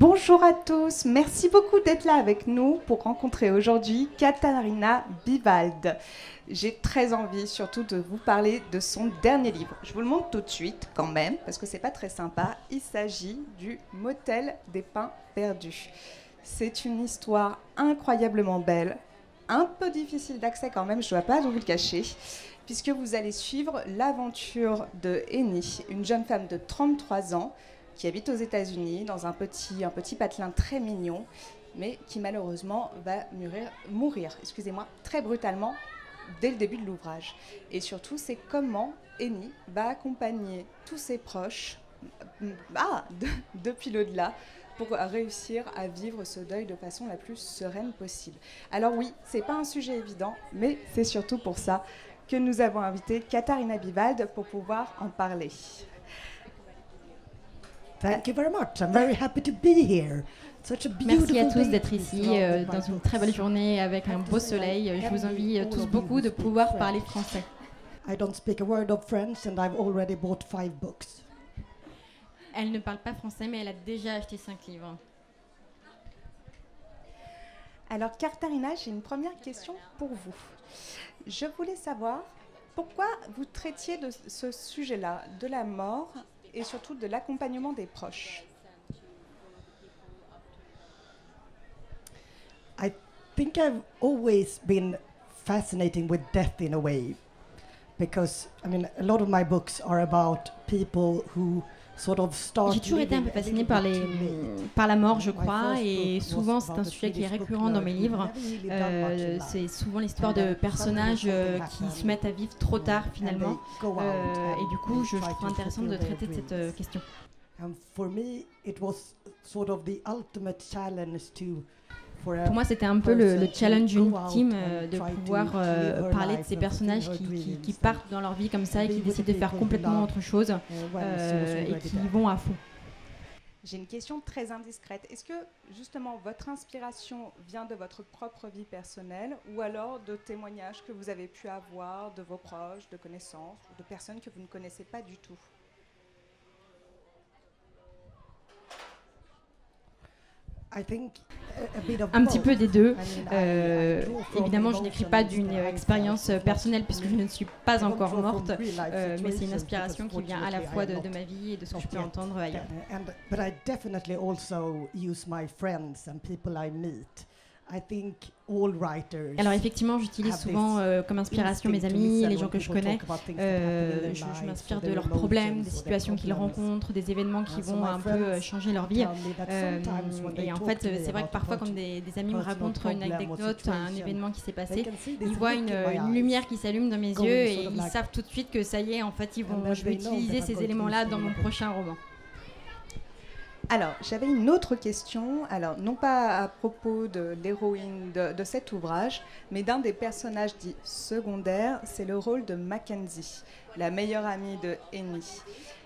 Bonjour à tous, merci beaucoup d'être là avec nous pour rencontrer aujourd'hui Catarina Bivald. J'ai très envie surtout de vous parler de son dernier livre. Je vous le montre tout de suite quand même, parce que c'est pas très sympa. Il s'agit du Motel des Pins Perdus. C'est une histoire incroyablement belle, un peu difficile d'accès quand même, je ne dois pas vous le cacher, puisque vous allez suivre l'aventure de Eni, une jeune femme de 33 ans, qui habite aux États-Unis dans un petit patelin très mignon, mais qui malheureusement va mourir très brutalement dès le début de l'ouvrage. Et surtout, c'est comment Eni va accompagner tous ses proches depuis l'au-delà pour réussir à vivre ce deuil de façon la plus sereine possible. Alors oui, c'est pas un sujet évident, mais c'est surtout pour ça que nous avons invité Catarina Bivald pour pouvoir en parler. Thank you very much. I'm very happy to be here. Such a beautiful Merci à tous day. d'être ici dans une très belle journée avec un beau soleil. Je vous envie tous beaucoup de pouvoir parler français. I don't speak a word of French and I've already bought 5 books. Elle ne parle pas français, mais elle a déjà acheté 5 livres. Alors Catarina, j'ai une première question pour vous. Je voulais savoir pourquoi vous traitiez de ce sujet-là, de la mort et surtout de l'accompagnement des proches. I think I've always been fascinating with death in a way, because I mean a lot of my books are about people who sort of start. J'ai toujours été un peu fascinée par la mort, je crois, et souvent c'est un sujet qui est récurrent dans mes livres. C'est souvent l'histoire de personnages qui se mettent à vivre trop tard finalement, et du coup je trouve intéressant de traiter de cette question. For me, it was sort of the ultimate challenge to. Pour moi, c'était un peu le challenge ultime de pouvoir parler de ces personnages qui partent dans leur vie comme ça et qui décident de faire complètement autre chose et qui y vont à fond. J'ai une question très indiscrète. Est-ce que justement votre inspiration vient de votre propre vie personnelle ou alors de témoignages que vous avez pu avoir de vos proches, de connaissances, ou de personnes que vous ne connaissez pas du tout ? Un petit peu des deux. Évidemment, je n'écris pas d'une expérience personnelle puisque je ne suis pas encore morte, mais c'est une inspiration qui vient à la fois de ma vie et de ce que je peux entendre ailleurs. But I definitely also use my friends and people I meet. I think all writers. Alors effectivement, j'utilise souvent comme inspiration mes amis, les gens que je connais. Je m'inspire de leurs problèmes, des situations qu'ils rencontrent, des événements qui vont un peu changer leur vie. Et en fait, c'est vrai que parfois, quand des amis me racontent une anecdote, un événement qui s'est passé, ils voient une lumière qui s'allume dans mes yeux et ils savent tout de suite que ça y est, en fait, je vais utiliser ces éléments-là dans mon prochain roman. Alors, j'avais une autre question, alors non pas à propos de l'héroïne de cet ouvrage, mais d'un des personnages dits secondaires, c'est le rôle de Mackenzie, la meilleure amie de Eni.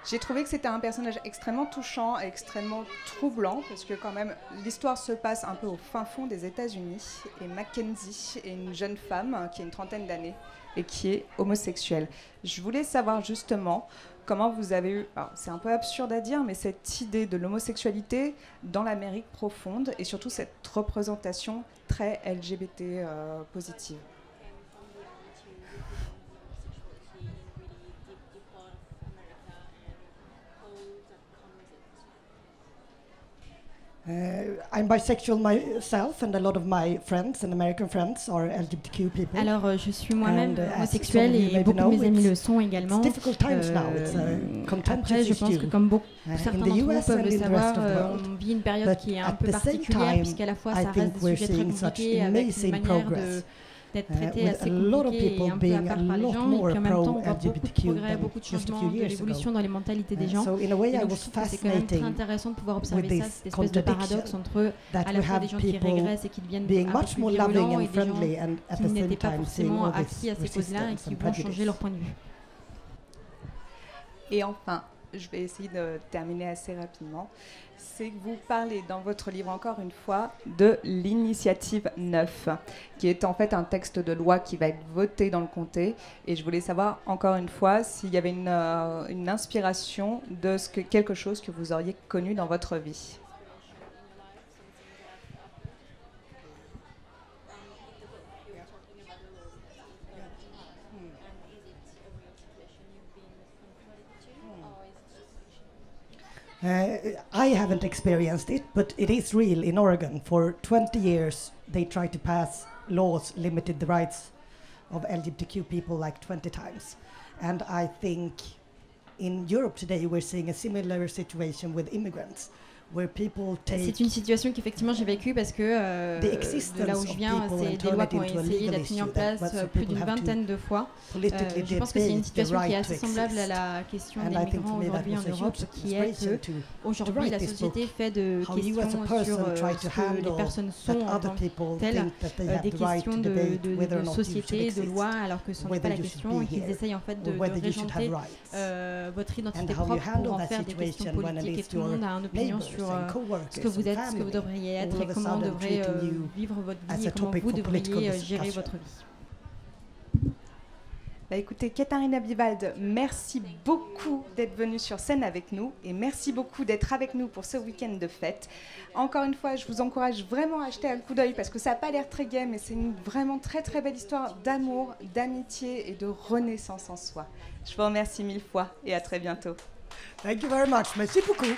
J'ai trouvé que c'était un personnage extrêmement touchant et extrêmement troublant, parce que quand même, l'histoire se passe un peu au fin fond des États-Unis, et Mackenzie est une jeune femme qui a une trentaine d'années et qui est homosexuelle. Je voulais savoir justement comment vous avez eu, c'est un peu absurde à dire, mais cette idée de l'homosexualité dans l'Amérique profonde et surtout cette représentation très LGBT positive. I'm bisexual myself, and a lot of my friends and American friends are LGBTQ people. Alors, je suis moi-même homosexuelle et beaucoup de mes amis le sont également. Après, je pense que comme certains d'entre vous peuvent le savoir, on vit une période qui est un peu particulière puisqu'à la fois ça reste des sujets très compliqués avec une manière d'être traité assez compliqué et un peu à part par les gens, et puis en même temps on voit beaucoup de progrès, beaucoup de changements, de l'évolution dans les mentalités des gens. Et donc je trouve que c'est quand même très intéressant de pouvoir observer ça, cette espèce de paradoxe entre à la fois des gens qui régressent et qui deviennent un peu plus violents et des gens qui n'étaient pas forcément acquis à ces causes-là et qui vont changer leur point de vue. Et enfin, je vais essayer de terminer assez rapidement, c'est que vous parlez dans votre livre encore une fois de l'initiative 9, qui est en fait un texte de loi qui va être voté dans le comté. Et je voulais savoir encore une fois s'il y avait une inspiration de quelque chose que vous auriez connu dans votre vie. I haven't experienced it, but it is real in Oregon. For 20 years, they tried to pass laws limited the rights of LGBTQ people like 20 times. And I think in Europe today, we're seeing a similar situation with immigrants. C'est une situation qu'effectivement j'ai vécue parce que de là où je viens, c'est des lois qui ont essayé d'être mises en place plus d'une vingtaine de fois. Je pense que c'est une situation qui est assez semblable à la question des migrants aujourd'hui en Europe, qui est qu'aujourd'hui la société fait de questions sur ce que les personnes sont en tant que telles, des questions de société, de loi, alors que ce n'est pas la question, et qu'ils essayent en fait de régenter votre identité propre pour en faire des questions politiques, et tout le monde a une opinion sur ce que vous êtes, ce que vous devriez être et comment vous devrez vivre votre vie et comment vous devriez gérer votre vie. Bah écoutez, Katharina Bivald, merci beaucoup d'être venue sur scène avec nous et merci beaucoup d'être avec nous pour ce week-end de fête. Encore une fois, je vous encourage vraiment à jeter un coup d'œil parce que ça n'a pas l'air très gai, mais c'est une vraiment très très belle histoire d'amour, d'amitié et de renaissance en soi. Je vous remercie 1000 fois et à très bientôt. Thank you very much. Merci beaucoup.